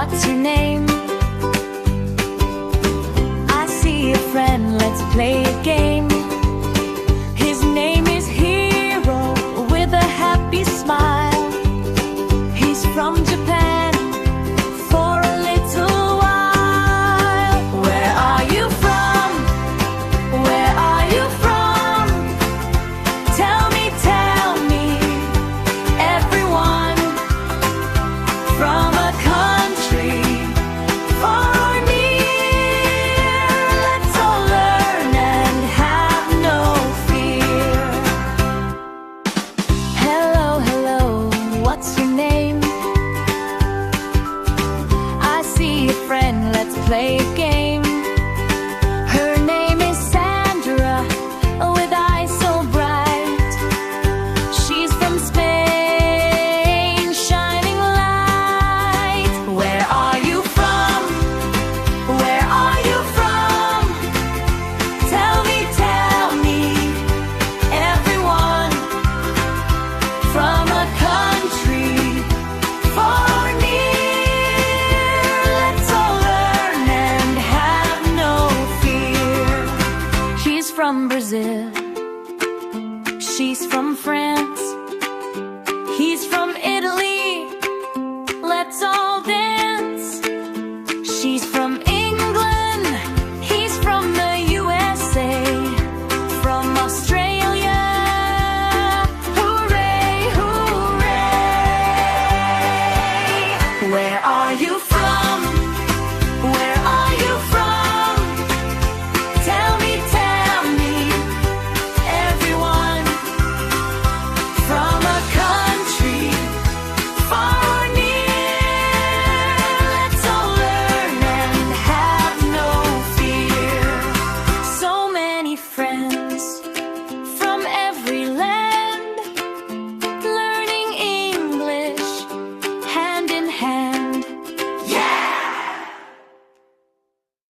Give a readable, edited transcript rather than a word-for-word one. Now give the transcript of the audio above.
what's your name? I see a friend, let's play a game. His name is Hiro, with a happy smile. He's from Japan for a little while. Where are you from? Where are you from? Tell me, everyone. From a country far or near, let's all learn and have no fear. Hello, hello, what's your name? I see a friend, let's play a game. Her name is Sandra, with eyes so bright. She's from Spain, shining light. Where are you from? Where are you from? Tell me, everyone. From a country far or near, let's all learn and have no fear. He's from Brazil, she's from France.